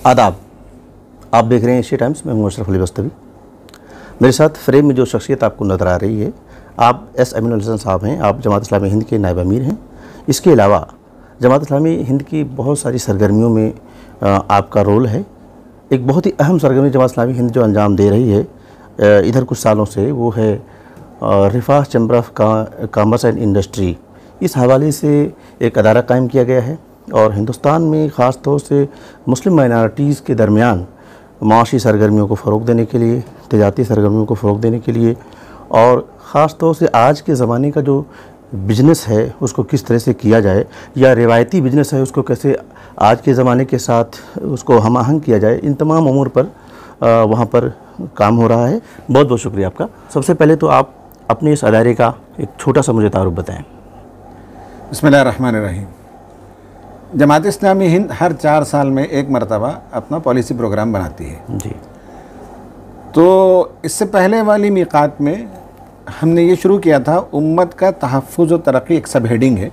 आदाब। आप देख रहे हैं एशिया टाइम्स। मैं हूं अशरफ अली बस्तवी। मेरे साथ फ्रेम में जो शख्सियत आपको नज़र आ रही है, आप एस अमीनुल हसन साहब हैं। आप जमात इस्लामी हिंद के नायब अमीर हैं। इसके अलावा जमात इस्लामी हिंद की बहुत सारी सरगर्मियों में आपका रोल है। एक बहुत ही अहम सरगर्मी जमात इस्लामी हिंद जो अंजाम दे रही है इधर कुछ सालों से, वो है Rifah chamber of commerce and industry. इस हवाले से एक अदारा कायम किया गया है और हिंदुस्तान में ख़ास तौर से मुस्लिम माइनॉरिटीज़ के दरमियान माशी सरगर्मियों को फ़रोग़ देने के लिए, तिजारती सरगर्मियों को फ़रोग़ देने के लिए, और ख़ास तौर से आज के ज़माने का जो बिज़नेस है उसको किस तरह से किया जाए, या रिवायती बिज़नेस है उसको कैसे आज के ज़माने के साथ उसको हम आहंग किया जाए, इन तमाम अमूर पर वहाँ पर काम हो रहा है। बहुत बहुत शुक्रिया आपका। सबसे पहले तो आप अपने इस अदारे का एक छोटा सा मुझे तारुफ बताएँ। बिस्मिल्लाहिर्रहमानिर्रहीम। जमात इस्लामी हिंद हर 4 साल में एक मरतबा अपना पॉलिसी प्रोग्राम बनाती है जी। तो इससे पहले वाली मीक़ात में हमने ये शुरू किया था, उम्मत का तहफ़्फ़ुज़ व तरक्की एक सब हेडिंग है।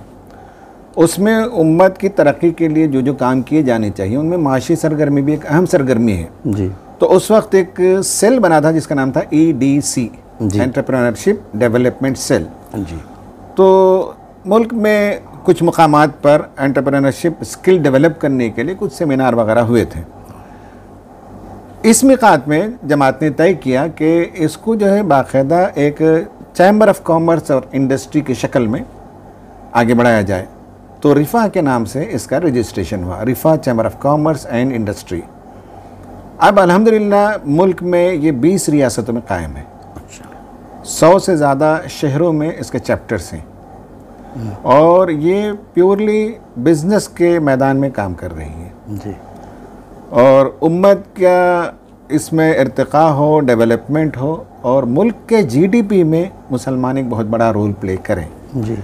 उसमें उम्मत की तरक्की के लिए जो जो काम किए जाने चाहिए उनमें माशी सरगर्मी भी एक अहम सरगर्मी है जी। तो उस वक्त एक सेल बना था जिसका नाम था EDC, एंटरप्रेन्योरशिप डेवलपमेंट सेल जी। तो मुल्क में कुछ मकामात पर एंटरप्रेन्योरशिप स्किल डेवलप करने के लिए कुछ सेमिनार वगैरह हुए थे। इस मिक़ात में जमात ने तय किया कि इसको जो है बाकायदा एक चैम्बर ऑफ कॉमर्स और इंडस्ट्री की शक्ल में आगे बढ़ाया जाए। तो रिफ़ा के नाम से इसका रजिस्ट्रेशन हुआ, Rifah chamber of commerce and industry. अब अल्हम्दुलिल्लाह मुल्क में ये 20 रियासतों में कायम है। 100 से ज़्यादा शहरों में इसके चैप्टर्स हैं और ये प्योरली बिज़नेस के मैदान में काम कर रही है जी। और उम्मत का इसमें इर्तिक़ा हो, डेवलपमेंट हो और मुल्क के GDP में मुसलमान एक बहुत बड़ा रोल प्ले करें जी।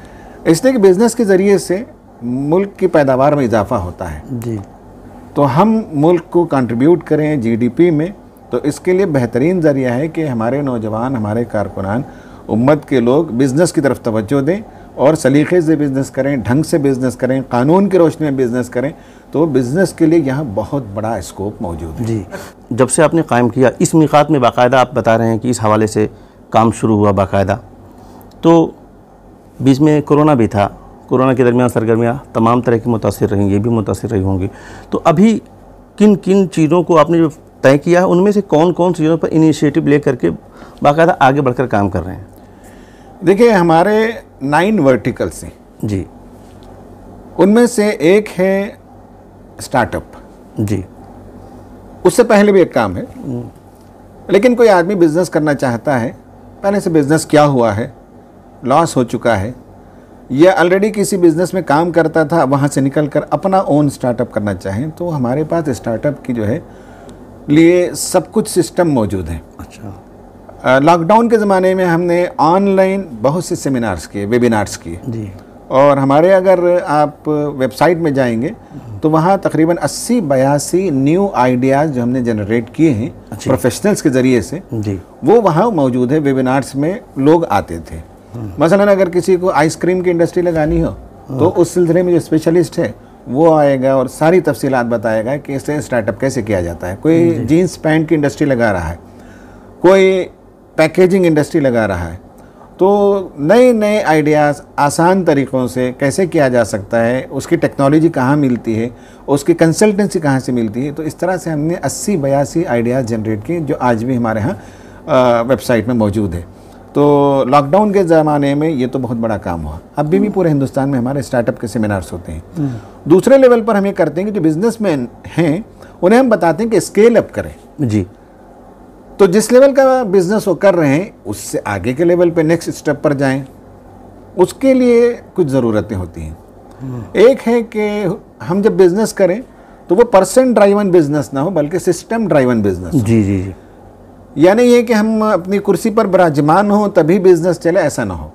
इसलिए कि बिज़नेस के ज़रिए से मुल्क की पैदावार में इजाफ़ा होता है जी। तो हम मुल्क को कंट्रीब्यूट करें GDP में। तो इसके लिए बेहतरीन ज़रिया है कि हमारे नौजवान, हमारे कारकुनान, उम्मत के लोग बिज़नेस की तरफ तवज्जो दें और सलीक़े से बिज़नेस करें, ढंग से बिज़नेस करें, कानून की रोशनी में बिज़नेस करें। तो बिज़नेस के लिए यहाँ बहुत बड़ा स्कोप मौजूद है जी। जब से आपने कायम किया इस मिक़ात में, बाकायदा आप बता रहे हैं कि इस हवाले से काम शुरू हुआ बाकायदा, तो बीच में कोरोना भी था। कोरोना के दरमियान सरगर्मियाँ तमाम तरह की मुतासिर रहीं, ये भी मुतासिर रही होंगी। तो अभी किन किन चीज़ों को आपने जो तय किया है उनमें से कौन कौन चीज़ों पर इनिशिएटिव ले करके बाकायदा आगे बढ़कर काम कर रहे हैं? देखिए, हमारे 9 वर्टिकल्स हैं जी। उनमें से एक है स्टार्टअप जी। उससे पहले भी एक काम है, लेकिन कोई आदमी बिज़नेस करना चाहता है, पहले से बिज़नेस क्या हुआ है, लॉस हो चुका है, या ऑलरेडी किसी बिज़नेस में काम करता था, वहाँ से निकल कर अपना ओन स्टार्टअप करना चाहें, तो हमारे पास स्टार्टअप की जो है लिए सब कुछ सिस्टम मौजूद है। अच्छा। लॉकडाउन के ज़माने में हमने ऑनलाइन बहुत से सेमिनार्स किए, वेबिनार्स किए जी। और हमारे अगर आप वेबसाइट में जाएंगे तो वहाँ तकरीबन 80-82 न्यू आइडियाज़ जो हमने जनरेट किए हैं प्रोफेशनल्स के ज़रिए से जी। वो वहाँ मौजूद है। वेबिनार्स में लोग आते थे। मसलन अगर किसी को आइसक्रीम की इंडस्ट्री लगानी हो तो उस सिलसिले में जो स्पेशलिस्ट है वो आएगा और सारी तफसीलात बताएगा कि इससे स्टार्टअप कैसे किया जाता है। कोई जीन्स पैंट की इंडस्ट्री लगा रहा है, कोई पैकेजिंग इंडस्ट्री लगा रहा है, तो नए नए आइडियाज़ आसान तरीक़ों से कैसे किया जा सकता है, उसकी टेक्नोलॉजी कहाँ मिलती है, उसकी कंसल्टेंसी कहाँ से मिलती है। तो इस तरह से हमने 80-82 आइडियाज़ जनरेट किए जो आज भी हमारे यहाँ वेबसाइट में मौजूद है। तो लॉकडाउन के ज़माने में ये तो बहुत बड़ा काम हुआ। अब भी पूरे हिंदुस्तान में हमारे स्टार्टअप के सेमिनार्स होते हैं। दूसरे लेवल पर हम ये करते हैं कि जो बिजनेसमैन हैं उन्हें हम बताते हैं कि स्केल अप करें जी। तो जिस लेवल का बिज़नेस वो कर रहे हैं उससे आगे के लेवल पे नेक्स्ट स्टेप पर जाएं। उसके लिए कुछ ज़रूरतें होती हैं। एक है कि हम जब बिज़नेस करें तो वो पर्सन ड्राइवन बिज़नेस ना हो बल्कि सिस्टम ड्राइवन बिज़नेस। जी जी जी। यानी ये कि हम अपनी कुर्सी पर विराजमान हों तभी बिज़नेस चले, ऐसा ना हो।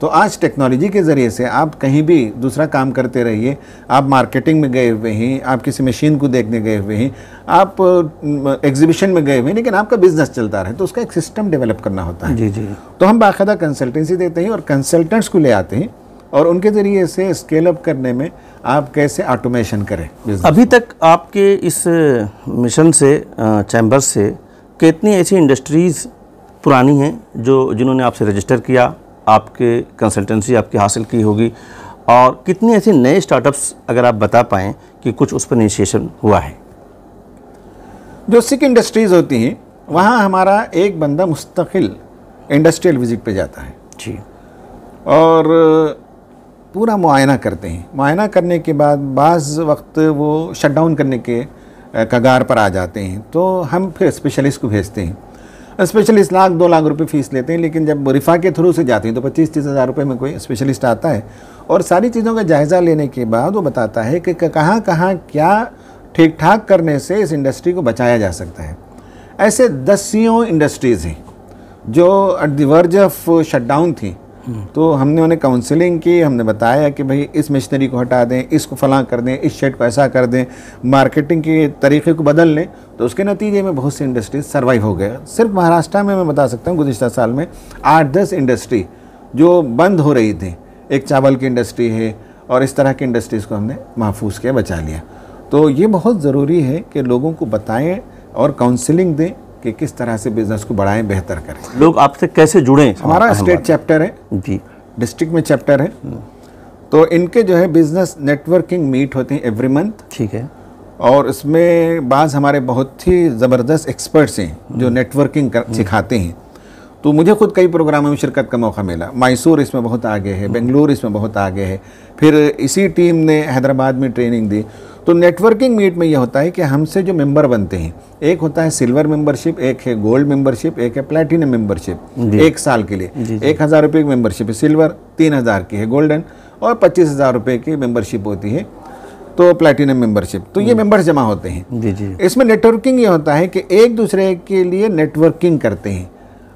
तो आज टेक्नोलॉजी के ज़रिए से आप कहीं भी दूसरा काम करते रहिए। आप मार्केटिंग में गए हुए हैं, आप किसी मशीन को देखने गए हुए हैं, आप एग्जीबिशन में गए हुए हैं, लेकिन आपका बिज़नेस चलता रहे तो उसका एक सिस्टम डेवलप करना होता है। जी जी। तो हम बाकायदा कंसल्टेंसी देते हैं और कंसल्टेंट्स को ले आते हैं और उनके ज़रिए से स्केल अप करने में आप कैसे ऑटोमेशन करें business अभी तक आपके इस मिशन से चैम्बर से कितनी ऐसी इंडस्ट्रीज़ पुरानी हैं जिन्होंने आपसे रजिस्टर किया, आपके कंसल्टेंसी आपकी हासिल की होगी, और कितने ऐसे नए स्टार्टअप्स अगर आप बता पाएँ कि कुछ उस पर इनिशिएशन हुआ है? जो सिक इंडस्ट्रीज़ होती हैं वहाँ हमारा एक बंदा मुस्तकिल इंडस्ट्रियल विजिट पे जाता है जी, और पूरा मुआयना करते हैं। मुआयना करने के बाद बाज़ वक्त वो शट डाउन करने के कगार पर आ जाते हैं, तो हम फिर स्पेशलिस्ट को भेजते हैं। स्पेशलिस्ट 1-2 लाख रुपए फ़ीस लेते हैं, लेकिन जब रिफ़ा के थ्रू से जाते हैं तो 25-30 हज़ार रुपये में कोई स्पेशलिस्ट आता है और सारी चीज़ों का जायज़ा लेने के बाद वो बताता है कि कहाँ कहाँ क्या ठीक ठाक करने से इस इंडस्ट्री को बचाया जा सकता है। ऐसे दसियों इंडस्ट्रीज़ हैं जो at the verge of shut down थी, तो हमने उन्हें काउंसलिंग की, हमने बताया कि भाई इस मशीनरी को हटा दें, इसको फलां कर दें, इस शेड को ऐसा कर दें, मार्केटिंग के तरीके को बदल लें, तो उसके नतीजे में बहुत सी इंडस्ट्रीज सर्वाइव हो गए। सिर्फ महाराष्ट्र में मैं बता सकता हूँ गुज़िश्ता साल में 8-10 इंडस्ट्री जो बंद हो रही थी, एक चावल की इंडस्ट्री है और इस तरह की इंडस्ट्रीज़ को हमने महफूज किया, बचा लिया। तो ये बहुत ज़रूरी है कि लोगों को बताएं और काउंसलिंग दें कि किस तरह से बिज़नेस को बढ़ाएं, बेहतर करें। लोग आपसे कैसे जुड़ें? हमारा स्टेट चैप्टर है जी, डिस्ट्रिक्ट में चैप्टर है, तो इनके जो है बिज़नेस नेटवर्किंग मीट होती हैं एवरी मंथ। ठीक है। और इसमें बाज़ हमारे बहुत ही ज़बरदस्त एक्सपर्ट्स हैं जो नेटवर्किंग सिखाते हैं। तो मुझे खुद कई प्रोग्रामों में शिरकत का मौका मिला। मैसूर इसमें बहुत आगे है, बेंगलुरु इसमें बहुत आगे है, फिर इसी टीम ने हैदराबाद में ट्रेनिंग दी। तो नेटवर्किंग मीट में यह होता है कि हमसे जो मेंबर बनते हैं, एक होता है सिल्वर मेंबरशिप, एक है गोल्ड मेंबरशिप, एक है प्लैटिनम मेंबरशिप 1 साल के लिए। 1,000 रुपये की मेंबरशिप है सिल्वर, 3,000 की है गोल्डन, और 25,000 रुपये की मेंबरशिप होती है तो प्लैटिनम मेंबरशिप। तो ये मेंबर्स जमा होते हैं। जी जी। इसमें नेटवर्किंग ये होता है कि एक दूसरे के लिए नेटवर्किंग करते हैं।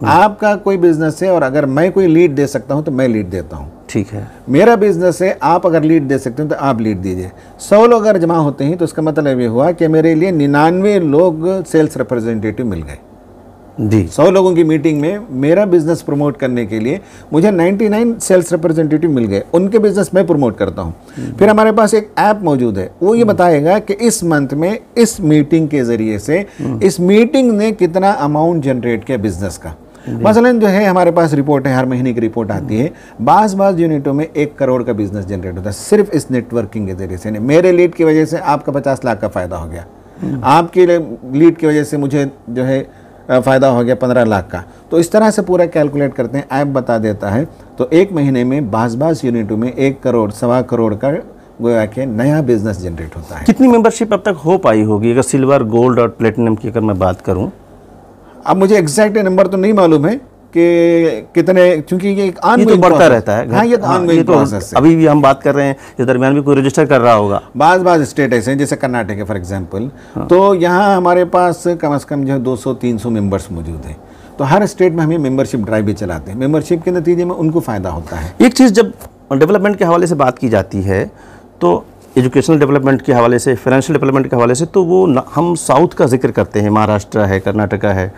आपका कोई बिजनेस है और अगर मैं कोई लीड दे सकता हूं तो मैं लीड देता हूं। ठीक है। मेरा बिजनेस है, आप अगर लीड दे सकते हैं तो आप लीड दीजिए। 100 लोग अगर जमा होते हैं तो इसका मतलब ये हुआ कि मेरे लिए 99 लोग सेल्स रिप्रेजेंटेटिव मिल गए। जी। 100 लोगों की मीटिंग में मेरा बिजनेस प्रमोट करने के लिए मुझे 99 सेल्स रिप्रेजेंटेटिव मिल गए, उनके बिजनेस मैं प्रमोट करता हूं। फिर हमारे पास एक ऐप मौजूद है, वो ये बताएगा कि इस मंथ में इस मीटिंग के जरिए से इस मीटिंग ने कितना अमाउंट जनरेट किया बिजनेस का। मसलन जो है हमारे पास रिपोर्ट है, हर महीने की रिपोर्ट आती है, बाज़ यूनिटों में 1 करोड़ का बिजनेस जनरेट होता है सिर्फ इस नेटवर्किंग के जरिए से। मेरे लीड की वजह से आपका 50 लाख का फ़ायदा हो गया, आपकी लीड की वजह से मुझे जो है फ़ायदा हो गया 15 लाख का। तो इस तरह से पूरा कैलकुलेट करते हैं, ऐप बता देता है। तो एक महीने में बाज़ यूनिटों में 1 करोड़ 1.25 करोड़ का गोया के नया बिजनेस जनरेट होता है। कितनी मेंबरशिप अब तक हो पाई होगी अगर सिल्वर, गोल्ड और प्लेटिनम की अगर मैं बात करूं? अब मुझे एग्जैक्ट नंबर तो नहीं मालूम है कि कितने, क्योंकि ये एक ये तो बढ़ता रहता है। हाँ, ये तो ऑनगोइंग प्रोसेस है। अभी भी हम बात कर रहे हैं, इस दरमियान भी कोई रजिस्टर कर रहा होगा। बाज़ स्टेट ऐसे हैं जैसे कर्नाटक है फॉर एग्जांपल, तो यहाँ हमारे पास कम से कम जो है 200-300 मेंबर्स मौजूद हैं। तो हर स्टेट में हमें मेंबरशिप ड्राइव भी चलाते हैं, मेंबरशिप के नतीजे में उनको फ़ायदा होता है। एक चीज़ जब डेवलपमेंट के हवाले से बात की जाती है तो एजुकेशनल डेवलपमेंट के हवाले से, फाइनेंशियल डेवलपमेंट के हवाले से, तो वो हम साउथ का जिक्र करते हैं, महाराष्ट्र है, कर्नाटका है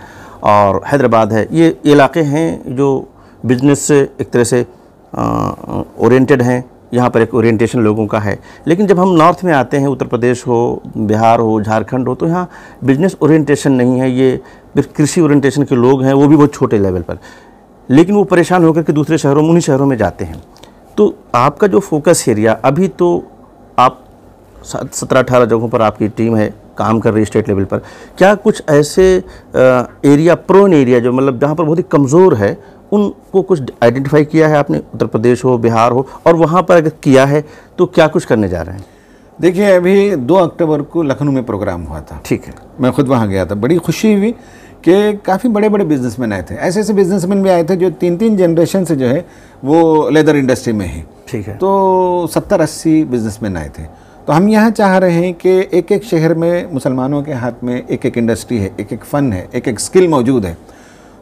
और हैदराबाद है। ये इलाके हैं जो बिजनेस से एक तरह से ओरिएंटेड हैं, यहाँ पर एक ओरिएंटेशन लोगों का है। लेकिन जब हम नॉर्थ में आते हैं, उत्तर प्रदेश हो, बिहार हो, झारखंड हो, तो यहाँ बिजनेस ओरिएंटेशन नहीं है, ये कृषि ओरिएंटेशन के लोग हैं, वो भी बहुत छोटे लेवल पर। लेकिन वो परेशान होकर के दूसरे शहरों में, उन्हीं शहरों में जाते हैं। तो आपका जो फोकस एरिया, अभी तो आप 17-18 जगहों पर आपकी टीम है, काम कर रही है स्टेट लेवल पर, क्या कुछ ऐसे एरिया, प्रोन एरिया जो मतलब जहाँ पर बहुत ही कमज़ोर है, उनको कुछ आइडेंटिफाई किया है आपने? उत्तर प्रदेश हो, बिहार हो, और वहाँ पर अगर किया है तो क्या कुछ करने जा रहे हैं? देखिए, अभी 2 अक्टूबर को लखनऊ में प्रोग्राम हुआ था। ठीक है। मैं खुद वहाँ गया था, बड़ी खुशी हुई कि काफ़ी बड़े बड़े बिजनेसमैन आए थे। ऐसे ऐसे बिजनेसमैन भी आए थे जो 3-3 जनरेशन से जो है वो लेदर इंडस्ट्री में है। ठीक है। तो 70-80 बिजनेसमैन आए थे। तो हम यहाँ चाह रहे हैं कि एक एक शहर में मुसलमानों के हाथ में एक एक इंडस्ट्री है, एक एक फ़न है, एक एक स्किल मौजूद है।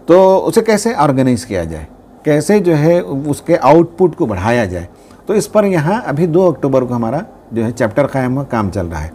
तो उसे कैसे ऑर्गेनाइज किया जाए, कैसे जो है उसके आउटपुट को बढ़ाया जाए। तो इस पर यहाँ अभी 2 अक्टूबर को हमारा जो है चैप्टर कायम हुआ, काम चल रहा है।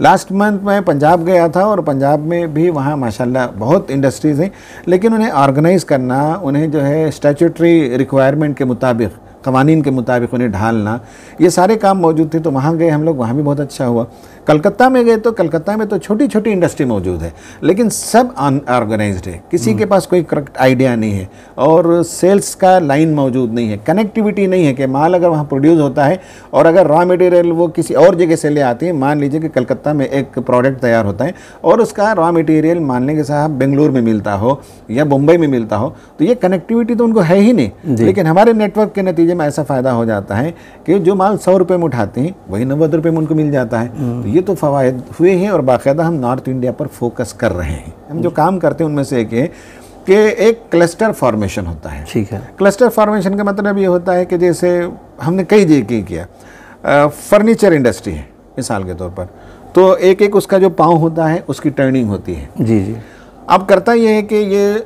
लास्ट मंथ मैं पंजाब गया था और पंजाब में भी वहाँ माशाल्लाह बहुत इंडस्ट्रीज़ हैं, लेकिन उन्हें ऑर्गेनाइज़ करना, उन्हें जो है स्टैट्यूटरी रिक्वायरमेंट के मुताबिक कवानीन के मुताबिक उन्हें ढालना, ये सारे काम मौजूद थे। तो वहाँ गए हम लोग, वहाँ भी बहुत अच्छा हुआ। कलकत्ता में गए तो कलकत्ता में तो छोटी छोटी इंडस्ट्री मौजूद है, लेकिन सब अनऑर्गेनाइज्ड है, किसी के पास कोई करेक्ट आइडिया नहीं है और सेल्स का लाइन मौजूद नहीं है, कनेक्टिविटी नहीं है कि माल अगर वहाँ प्रोड्यूस होता है और अगर रॉ मटेरियल वो किसी और जगह से ले आते हैं, मान लीजिए कि कलकत्ता में एक प्रोडक्ट तैयार होता है और उसका रॉ मटेरियल मान लें कि साहब बेंगलुरु में मिलता हो या मुंबई में मिलता हो, तो ये कनेक्टिविटी तो उनको है ही नहीं। लेकिन हमारे नेटवर्क के नतीजे में ऐसा फ़ायदा हो जाता है कि जो माल 100 रुपये में उठाते हैं वही 90 रुपये में उनको मिल जाता है। तो ये तो फ़वाइद हुए हैं और बाकायदा हम नॉर्थ इंडिया पर फोकस कर रहे हैं। हम जो काम करते हैं उनमें से एक है कि एक क्लस्टर फॉर्मेशन होता है। ठीक है। क्लस्टर फॉर्मेशन का मतलब ये होता है कि जैसे हमने कई जगह किया, फर्नीचर इंडस्ट्री है मिसाल के तौर पर, तो एक एक उसका जो पाँव होता है उसकी टर्निंग होती है। जी जी। अब करता ये है कि ये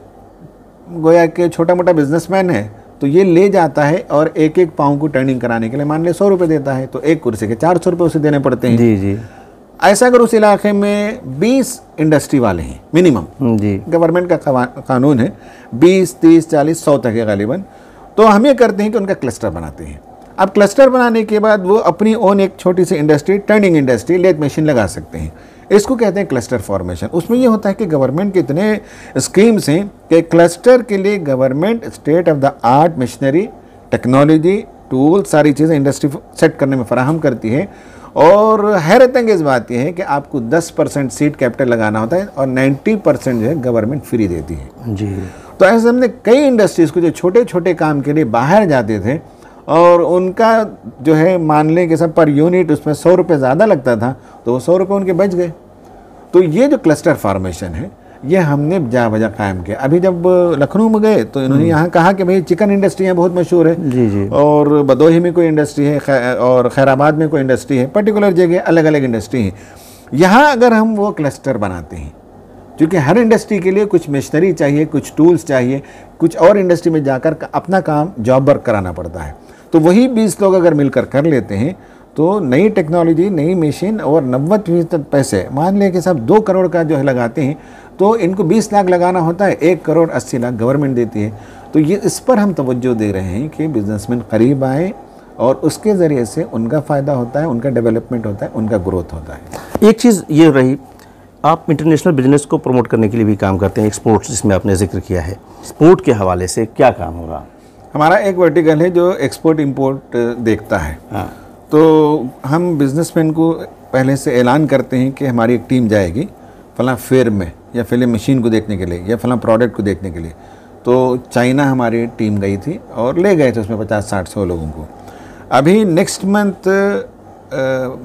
गोया के छोटा मोटा बिजनेसमैन है तो ये ले जाता है और एक एक पाँव को टर्निंग कराने के लिए मान ले 100 रुपये देता है, तो एक कुर्सी के 400 रुपये उसे देने पड़ते हैं। जी जी। ऐसा अगर उस इलाके में 20 इंडस्ट्री वाले हैं मिनिमम, जी, गवर्नमेंट का कानून है 20, 30, 40, 100 तक है गालिबन, तो हम ये करते हैं कि उनका क्लस्टर बनाते हैं। अब क्लस्टर बनाने के बाद वो अपनी ओन एक छोटी सी industry, turning industry, lathe machine लगा सकते हैं। इसको कहते हैं क्लस्टर फॉर्मेशन। उसमें ये होता है कि गवर्नमेंट के इतने स्कीम्स हैं कि क्लस्टर के लिए government state of the art machinery, technology, tool, सारी चीज़ें इंडस्ट्री सेट करने में फराहम करती है। और हैरत अंगेज़ बात यह है कि आपको 10% सीड कैपिटल लगाना होता है और 90% जो है गवर्नमेंट फ्री देती है। जी। तो ऐसे हमने कई इंडस्ट्रीज़ को जो छोटे छोटे काम के लिए बाहर जाते थे और उनका जो है मान लें कि सब पर यूनिट उसमें 100 रुपये ज़्यादा लगता था, तो वो 100 रुपये उनके बच गए। तो ये जो क्लस्टर फार्मेशन है ये हमने जा बजा कायम किया। अभी जब लखनऊ में गए तो इन्होंने यहाँ कहा कि भाई चिकन इंडस्ट्री यहाँ बहुत मशहूर है। जी जी। और बदोही में कोई इंडस्ट्री है और खैराबाद में कोई इंडस्ट्री है, पर्टिकुलर जगह अलग अलग इंडस्ट्री है। यहाँ अगर हम वो क्लस्टर बनाते हैं, क्योंकि हर इंडस्ट्री के लिए कुछ मशीनरी चाहिए, कुछ टूल्स चाहिए, कुछ और इंडस्ट्री में जाकर अपना काम जॉब वर्क कराना पड़ता है, तो वही 20 लोग अगर मिलकर कर लेते हैं तो नई टेक्नोलॉजी, नई मशीन और 90% पैसे, मान लें कि सब 2 करोड़ का जो है लगाते हैं तो इनको 20 लाख लगाना होता है, 1 करोड़ 80 लाख गवर्नमेंट देती है। तो ये इस पर हम तवज्जो दे रहे हैं कि बिजनेसमैन करीब आए और उसके ज़रिए से उनका फ़ायदा होता है, उनका डेवलपमेंट होता है, उनका ग्रोथ होता है। एक चीज़ ये रही, आप इंटरनेशनल बिजनेस को प्रमोट करने के लिए भी काम करते हैं, एक्सपोर्ट्स जिसमें आपने जिक्र किया है, एक्सपोर्ट के हवाले से क्या काम हो रहा? हमारा एक वर्टिकल है जो एक्सपोर्ट इंपोर्ट देखता है। हाँ। तो हम बिजनेसमैन को पहले से ऐलान करते हैं कि हमारी एक टीम जाएगी फलां फेयर में या फिल्म मशीन को देखने के लिए या फलां प्रोडक्ट को देखने के लिए। तो चाइना हमारी टीम गई थी और ले गए थे उसमें 50-60-100 लोगों को। अभी नेक्स्ट मंथ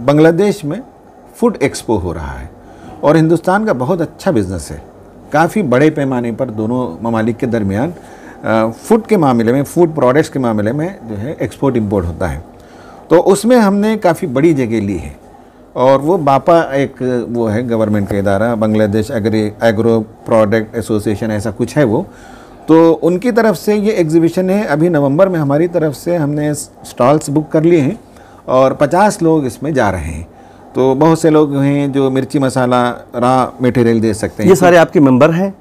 बांग्लादेश में फूड एक्सपो हो रहा है और हिंदुस्तान का बहुत अच्छा बिजनेस है, काफ़ी बड़े पैमाने पर दोनों ममालिक के दरमियान फूड के मामले में, फूड प्रोडक्ट्स के मामले में जो है एक्सपोर्ट इंपोर्ट होता है। तो उसमें हमने काफ़ी बड़ी जगह ली है और वो बापा एक वो है गवर्नमेंट का इदारा, बांग्लादेश एग्रो प्रोडक्ट एसोसिएशन ऐसा कुछ है वो, तो उनकी तरफ से ये एग्जीबिशन है। अभी नवंबर में हमारी तरफ से हमने स्टॉल्स बुक कर लिए हैं और 50 लोग इसमें जा रहे हैं। तो बहुत से लोग हैं जो मिर्ची मसाला रॉ मटेरियल दे सकते हैं। ये सारे आपके मेंबर हैं?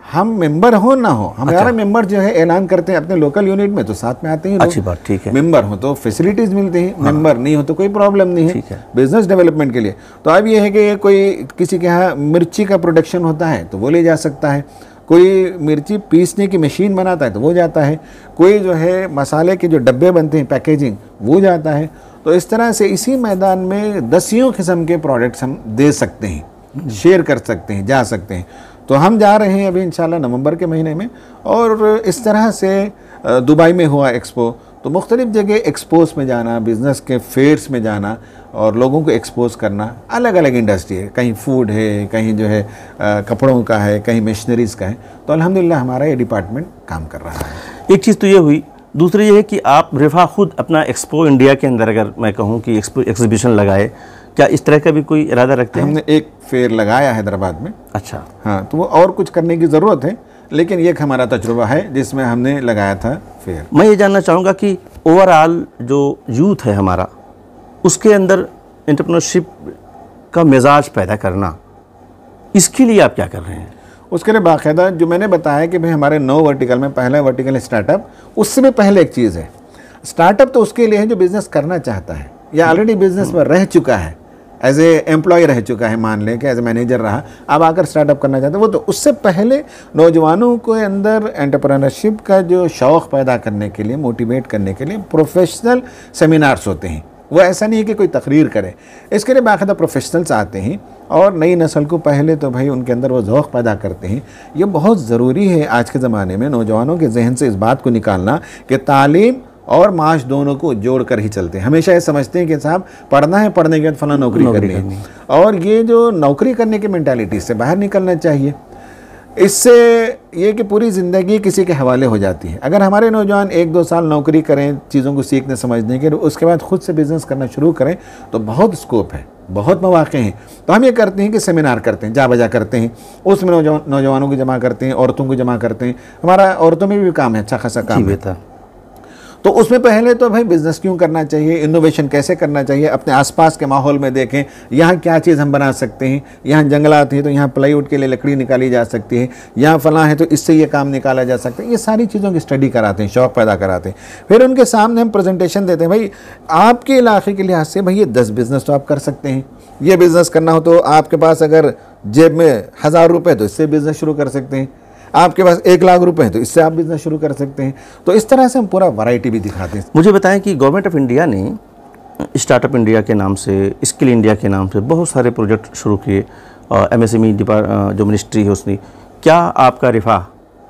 हम मेंबर हो ना हो, हमारा मेंबर जो है ऐलान करते हैं अपने लोकल यूनिट में तो साथ में आते हैं लोग। अच्छी बात, ठीक है। मेंबर हो तो फैसिलिटीज मिलती हैं, मेंबर नहीं हो तो कोई प्रॉब्लम नहीं ठीक है है। बिजनेस डेवलपमेंट के लिए। तो अब ये है कि कोई किसी के यहाँ मिर्ची का प्रोडक्शन होता है तो वो ले जा सकता है, कोई मिर्ची पीसने की मशीन बनाता है तो वो जाता है, कोई जो है मसाले के जो डब्बे बनते हैं पैकेजिंग वो जाता है। तो इस तरह से इसी मैदान में 10 किस्म के प्रोडक्ट्स हम दे सकते हैं, शेयर कर सकते हैं, जा सकते हैं। तो हम जा रहे हैं अभी इंशाल्लाह नवंबर के महीने में। और इस तरह से दुबई में हुआ एक्सपो, तो मुख्तलिफ जगह एक्सपोज में जाना, बिज़नेस के फेयर्स में जाना और लोगों को एक्सपोज करना। अलग अलग इंडस्ट्री है, कहीं फूड है, कहीं जो है कपड़ों का है, कहीं मशीनरीज़ का है। तो अल्हम्दुलिल्लाह हमारा ये डिपार्टमेंट काम कर रहा है। एक चीज़ तो ये हुई, दूसरी ये है कि आप रिफा खुद अपना एक्सपो इंडिया के अंदर अगर मैं कहूँ कि एग्जीबिशन लगाए, क्या इस तरह का भी कोई इरादा रखते हैं? हमने एक फेयर लगाया हैदराबाद में। अच्छा। हाँ, तो वो और कुछ करने की ज़रूरत है, लेकिन ये हमारा तजुर्बा है जिसमें हमने लगाया था फेयर। मैं ये जानना चाहूँगा कि ओवरऑल जो यूथ है हमारा, उसके अंदर एंटरप्रेन्योरशिप का मिजाज पैदा करना, इसके लिए आप क्या कर रहे हैं? उसके लिए बाकायदा जो मैंने बताया कि भाई हमारे 9 वर्टिकल में पहला वर्टिकल स्टार्टअप, उससे भी पहले एक चीज़ है, स्टार्टअप तो उसके लिए है जो बिजनेस करना चाहता है या ऑलरेडी बिजनेस में रह चुका है, एज ए एम्प्लॉय रह चुका है, मान लें कि एज ए मैनेजर रहा, अब आकर स्टार्टअप करना चाहता है। वो तो उससे पहले नौजवानों को अंदर एंटरप्रेन्योरशिप का जो शौक़ पैदा करने के लिए, मोटिवेट करने के लिए प्रोफेशनल सेमिनार्स होते हैं। वो ऐसा नहीं है कि कोई तकरीर करे, इसके लिए बाकायदा प्रोफेशनल्स आते हैं और नई नस्ल को पहले तो भाई उनके अंदर वो ज़ौक़ पैदा करते हैं। ये बहुत ज़रूरी है आज के ज़माने में नौजवानों के जहन से इस बात को निकालना कि तालीम और माश दोनों को जोड़ कर ही चलते हैं। हमेशा ये समझते हैं कि साहब पढ़ना है, पढ़ने के बाद फला नौकरी करनी है, और ये जो नौकरी करने की मेंटालिटी से बाहर निकलना चाहिए। इससे ये कि पूरी ज़िंदगी किसी के हवाले हो जाती है। अगर हमारे नौजवान 1-2 साल नौकरी करें, चीज़ों को सीखने समझने के, उसके बाद खुद से बिज़नेस करना शुरू करें तो बहुत स्कोप है, बहुत मौक़े हैं। तो हम ये करते हैं कि सेमिनार करते हैं, जा बजा करते हैं, उसमें नौजवानों को जमा करते हैं, औरतों को जमा करते हैं। हमारा औरतों में भी काम है, अच्छा खासा काम है। तो उसमें पहले तो भाई बिज़नेस क्यों करना चाहिए, इनोवेशन कैसे करना चाहिए, अपने आसपास के माहौल में देखें, यहाँ क्या चीज़ हम बना सकते हैं, यहाँ जंगलात हैं तो यहाँ प्लाईवुड के लिए लकड़ी निकाली जा सकती है, यहाँ फलां है तो इससे ये काम निकाला जा सकता है। ये सारी चीज़ों की स्टडी कराते हैं, शौक़ पैदा कराते हैं। फिर उनके सामने हम प्रेजेंटेशन देते हैं, भाई आपके इलाके के लिहाज से भाई ये 10 बिज़नेस तो आप कर सकते हैं। ये बिज़नेस करना हो तो आपके पास अगर जेब में 1000 रुपये तो इससे बिज़नेस शुरू कर सकते हैं, आपके पास 1 लाख रुपए हैं तो इससे आप बिजनेस शुरू कर सकते हैं। तो इस तरह से हम पूरा वैरायटी भी दिखाते हैं। मुझे बताएं कि गवर्नमेंट ऑफ इंडिया ने स्टार्टअप इंडिया के नाम से, स्किल इंडिया के नाम से बहुत सारे प्रोजेक्ट शुरू किए, MSME जो मिनिस्ट्री है उसने, क्या आपका रिफा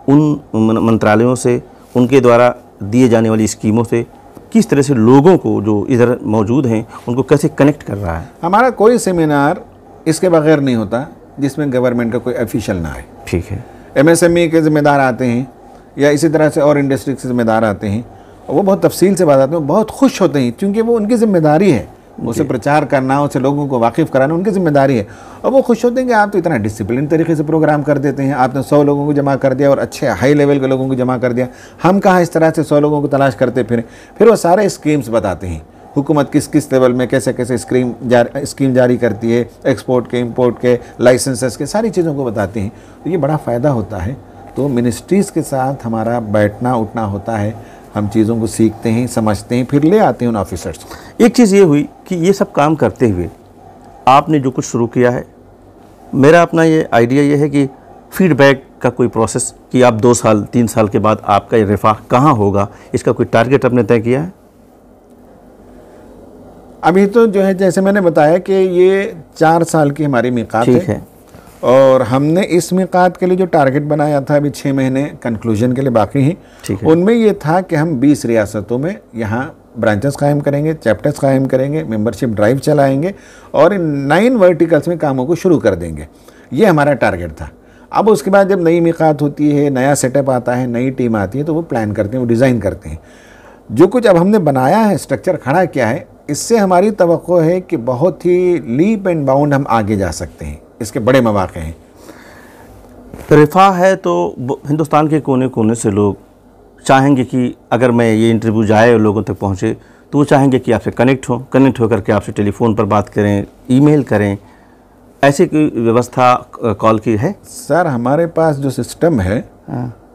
उन मंत्रालयों से, उनके द्वारा दिए जाने वाली स्कीमों से किस तरह से लोगों को जो इधर मौजूद हैं उनको कैसे कनेक्ट कर रहा है? हमारा कोई सेमिनार इसके बगैर नहीं होता जिसमें गवर्नमेंट का कोई ऑफिशियल ना आए। ठीक है। MSME के ज़िम्मेदार आते हैं या इसी तरह से और इंडस्ट्री के ज़िम्मेदार आते हैं, और वो बहुत तफसील से बताते हैं, बहुत खुश होते हैं क्योंकि वो उनकी ज़िम्मेदारी है, उसे प्रचार करना, उसे लोगों को वाकिफ़ कराना उनकी ज़िम्मेदारी है। और वो खुश होते हैं कि आप तो इतना डिसिप्लिन तरीके से प्रोग्राम कर देते हैं, आपने 100 लोगों को जमा कर दिया और अच्छे हाई लेवल के लोगों को जमा कर दिया। हम कहाँ इस तरह से 100 लोगों को तलाश करते फिर वो सारे स्कीम्स बताते हैं, हुकूमत किस किस लेवल में कैसे कैसे स्कीम जारी करती है, एक्सपोर्ट के, इंपोर्ट के, लाइसेंसेस के, सारी चीज़ों को बताते हैं। तो ये बड़ा फ़ायदा होता है। तो मिनिस्ट्रीज़ के साथ हमारा बैठना उठना होता है, हम चीज़ों को सीखते हैं, समझते हैं, फिर ले आते हैं उन ऑफिसर्स को। एक चीज़ ये हुई कि ये सब काम करते हुए आपने जो कुछ शुरू किया है, मेरा अपना ये आइडिया ये है कि फीडबैक का कोई प्रोसेस, कि आप 2 साल 3 साल के बाद आपका ये रिफा कहाँ होगा, इसका कोई टारगेट आपने तय किया है? अभी तो जो है जैसे मैंने बताया कि ये 4 साल की हमारी मिकात है, और हमने इस मिकात के लिए जो टारगेट बनाया था अभी 6 महीने कंक्लूजन के लिए बाकी हैं। उनमें ये था कि हम 20 रियासतों में यहाँ ब्रांचेस कायम करेंगे, चैप्टर्स कायम करेंगे, मेंबरशिप ड्राइव चलाएंगे और इन 9 वर्टिकल्स में कामों को शुरू कर देंगे। ये हमारा टारगेट था। अब उसके बाद जब नई मिकात होती है, नया सेटअप आता है, नई टीम आती है, तो वो प्लान करते हैं, वो डिज़ाइन करते हैं। जो कुछ अब हमने बनाया है, स्ट्रक्चर खड़ा किया है, इससे हमारी तवक्को है कि बहुत ही लीप एंड बाउंड हम आगे जा सकते हैं। इसके बड़े मौक़े हैं। रिफा है तो हिंदुस्तान के कोने कोने से लोग चाहेंगे कि अगर मैं ये इंटरव्यू जाए और लोगों तक पहुँचे, तो वो चाहेंगे कि आपसे कनेक्ट होकर के आपसे टेलीफोन पर बात करें, ईमेल करें। ऐसी कोई व्यवस्था कॉल की है? सर हमारे पास जो सिस्टम है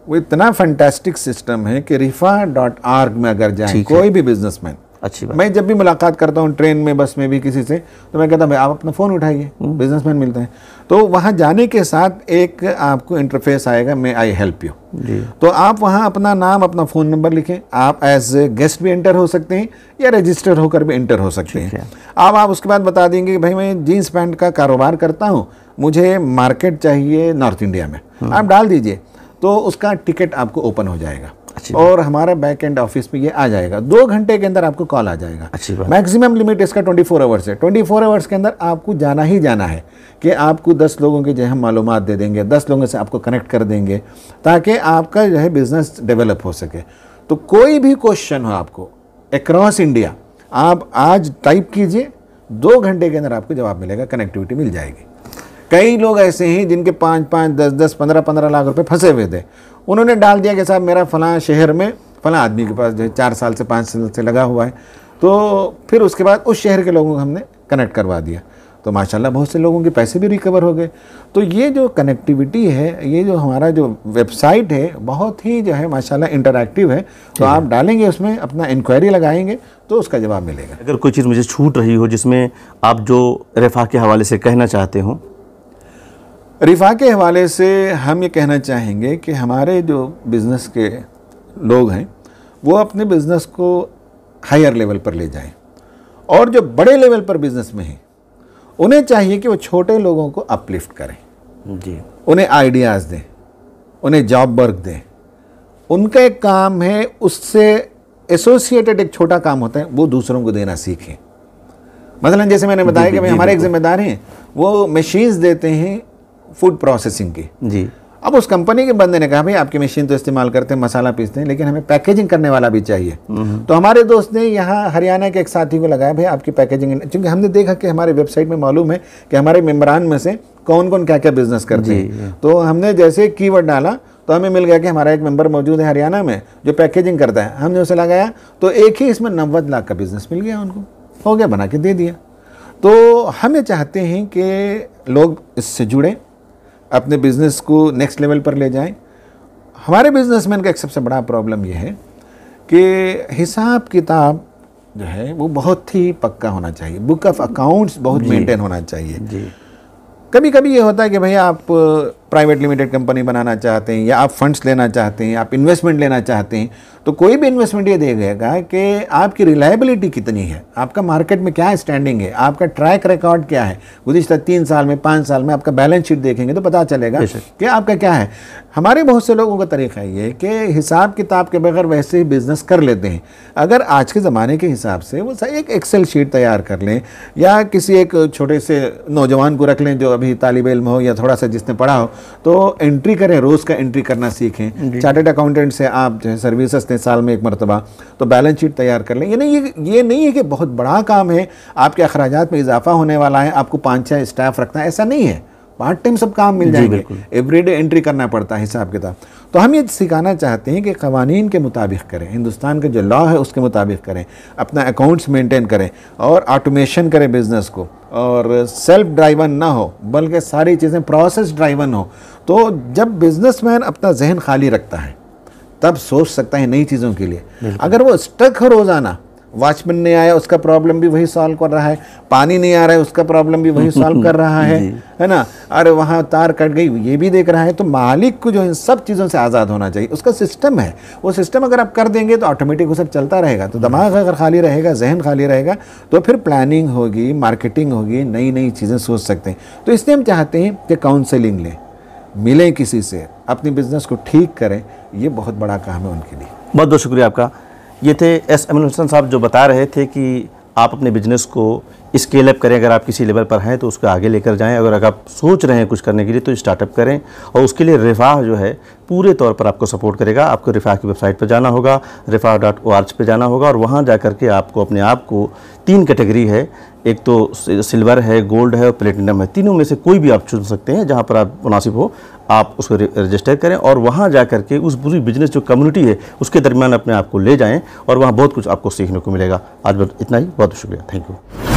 वो इतना फैंटास्टिक सिस्टम है कि rifa.org में अगर जाए कोई भी बिजनेसमैन, अच्छी बात, मैं जब भी मुलाकात करता हूँ ट्रेन में, बस में भी किसी से, तो मैं कहता हूँ भाई आप अपना फ़ोन उठाइए, बिजनेसमैन मिलते हैं। तो वहाँ जाने के साथ एक आपको इंटरफेस आएगा, मे आई हेल्प यू। तो आप वहाँ अपना नाम, अपना फ़ोन नंबर लिखें। आप एज ए गेस्ट भी एंटर हो सकते हैं या रजिस्टर होकर भी एंटर हो सकते हैं। आप उसके बाद बता देंगे कि भाई मैं जीन्स पैंट का कारोबार करता हूँ, मुझे मार्केट चाहिए नॉर्थ इंडिया में, आप डाल दीजिए, तो उसका टिकट आपको ओपन हो जाएगा और हमारा बैक एंड ऑफिस में ये आ जाएगा। 2 घंटे के अंदर आपको कॉल आ जाएगा। मैक्सिमम लिमिट इसका 24 आवर्स है। 24 आवर्स के अंदर आपको जाना ही जाना है कि आपको 10 लोगों के जो है हम मालूमात दे देंगे, 10 लोगों से आपको कनेक्ट कर देंगे ताकि आपका जो है बिजनेस डेवलप हो सके। तो कोई भी क्वेश्चन हो आपको अक्रॉस इंडिया, आप आज टाइप कीजिए, 2 घंटे के अंदर आपको जवाब मिलेगा, कनेक्टिविटी मिल जाएगी। कई लोग ऐसे हैं जिनके 5-5, 10-10, 15-15 लाख रुपए फंसे हुए थे, उन्होंने डाल दिया कि साहब मेरा फलां शहर में फलां आदमी के पास जो है 4 साल से 5 साल से लगा हुआ है, तो फिर उसके बाद उस शहर के लोगों को हमने कनेक्ट करवा दिया। तो माशाल्लाह बहुत से लोगों के पैसे भी रिकवर हो गए। तो ये जो कनेक्टिविटी है, ये जो हमारा जो वेबसाइट है बहुत ही जो है माशाल्लाह इंटरैक्टिव है। तो आप डालेंगे उसमें अपना इंक्वायरी लगाएंगे तो उसका जवाब मिलेगा। अगर कोई चीज़ मुझे छूट रही हो जिसमें आप जो रिफा के हवाले से कहना चाहते हो। रिफा के हवाले से हम ये कहना चाहेंगे कि हमारे जो बिज़नेस के लोग हैं वो अपने बिज़नेस को हायर लेवल पर ले जाएं, और जो बड़े लेवल पर बिज़नेस में हैं उन्हें चाहिए कि वो छोटे लोगों को अपलिफ्ट करें जी, उन्हें आइडियाज़ दें, उन्हें जॉब वर्क दें। उनका एक काम है, उससे एसोसिएटेड एक छोटा काम होता है, वो दूसरों को देना सीखें। मसलन जैसे मैंने बताया कि भाई हमारे एक जिम्मेदार हैं, वो मशीन्स देते हैं फूड प्रोसेसिंग की जी। अब उस कंपनी के बंदे ने कहा भाई आपकी मशीन तो इस्तेमाल करते हैं, मसाला पीसते हैं, लेकिन हमें पैकेजिंग करने वाला भी चाहिए। तो हमारे दोस्त ने यहाँ हरियाणा के एक साथी को लगाया भाई आपकी पैकेजिंग, क्योंकि हमने देखा कि हमारे वेबसाइट में मालूम है कि हमारे मेम्बरान में से कौन कौन क्या क्या बिजनेस करते हैं। तो हमने जैसे कीवर्ड डाला तो हमें मिल गया कि हमारा एक मेंबर मौजूद है हरियाणा में जो पैकेजिंग करता है। हमने उसे लगाया तो एक ही इसमें 90 लाख का बिजनेस मिल गया, उनको हो गया, बना के दे दिया। तो हम ये चाहते हैं कि लोग इससे जुड़ें, अपने बिज़नेस को नेक्स्ट लेवल पर ले जाएं। हमारे बिजनेसमैन का एक सबसे बड़ा प्रॉब्लम यह है कि हिसाब किताब जो है वो बहुत ही पक्का होना चाहिए, बुक ऑफ अकाउंट्स बहुत मेंटेन होना चाहिए जी। कभी कभी ये होता है कि भाई आप प्राइवेट लिमिटेड कंपनी बनाना चाहते हैं, या आप फंड्स लेना चाहते हैं, आप इन्वेस्टमेंट लेना चाहते हैं, तो कोई भी इन्वेस्टमेंट ये देगा कि आपकी रिलायबिलिटी कितनी है, आपका मार्केट में क्या स्टैंडिंग है, आपका ट्रैक रिकॉर्ड क्या है, गुज़िश्ता 3 साल में 5 साल में आपका बैलेंस शीट देखेंगे तो पता चलेगा कि आपका क्या है। हमारे बहुत से लोगों का तरीका ये है कि हिसाब किताब के बगैर वैसे ही बिजनेस कर लेते हैं। अगर आज के ज़माने के हिसाब से वो एक एक्सेल शीट तैयार कर लें, या किसी एक छोटे से नौजवान को रख लें जो अभी तालिब इल्म हो या थोड़ा सा जिसने पढ़ा हो, तो एंट्री करें, रोज़ का एंट्री करना सीखें। चार्टर्ड अकाउंटेंट से आप जो है सर्विसेज दें साल में 1 मरतबा, तो बैलेंस शीट तैयार कर लें। ये नहीं है कि बहुत बड़ा काम है, आपके अखराजात में इजाफा होने वाला है, आपको 5-6 स्टाफ रखना है, ऐसा नहीं है। पार्ट टाइम सब काम मिल जाएंगे, एवरीडे एंट्री करना पड़ता है हिसाब किताब। तो हम ये सिखाना चाहते हैं कि क़वानीन के मुताबिक करें, हिंदुस्तान का जो लॉ है उसके मुताबिक करें, अपना अकाउंट्स मेंटेन करें और ऑटोमेशन करें बिज़नेस को, और सेल्फ ड्राइवन ना हो बल्कि सारी चीज़ें प्रोसेस ड्राइवन हो। तो जब बिजनेसमैन अपना जहन खाली रखता है तब सोच सकता है नई चीज़ों के लिए। अगर वो स्टक हो रोज़ाना, वॉचमैन नहीं आया उसका प्रॉब्लम भी वही सॉल्व कर रहा है, पानी नहीं आ रहा है उसका प्रॉब्लम भी वही सॉल्व कर रहा है ना, अरे वहाँ तार कट गई ये भी देख रहा है। तो मालिक को जो इन सब चीज़ों से आज़ाद होना चाहिए, उसका सिस्टम है, वो सिस्टम अगर आप कर देंगे तो ऑटोमेटिक वो सब चलता रहेगा। तो दिमाग अगर खाली रहेगा, जहन खाली रहेगा, तो फिर प्लानिंग होगी, मार्केटिंग होगी, नई नई चीज़ें सोच सकते हैं। तो इसलिए हम चाहते हैं कि काउंसलिंग लें, मिलें किसी से, अपनी बिज़नेस को ठीक करें, ये बहुत बड़ा काम है उनके लिए। बहुत बहुत शुक्रिया आपका। ये थे एस अमीनुल हसन साहब जो बता रहे थे कि आप अपने बिजनेस को स्केल अप करें। अगर आप किसी लेवल पर हैं तो उसको आगे लेकर जाएं, अगर आप सोच रहे हैं कुछ करने के लिए तो स्टार्टअप करें, और उसके लिए रिफा जो है पूरे तौर पर आपको सपोर्ट करेगा। आपको रिफा की वेबसाइट पर जाना होगा, rifa.org पे जाना होगा, और वहाँ जा कर के आपको अपने आप को 3 कैटेगरी है, एक तो सिल्वर है, गोल्ड है और प्लेटिनम है, तीनों में से कोई भी आप चुन सकते हैं। जहाँ पर आप मुनासिब हो आप उसको रजिस्टर करें, और वहाँ जा कर के उस पूरी बिजनेस जो कम्युनिटी है उसके दरमियान अपने आप को ले जाएँ, और वहाँ बहुत कुछ आपको सीखने को मिलेगा। आज बस इतना ही, बहुत शुक्रिया, थैंक यू।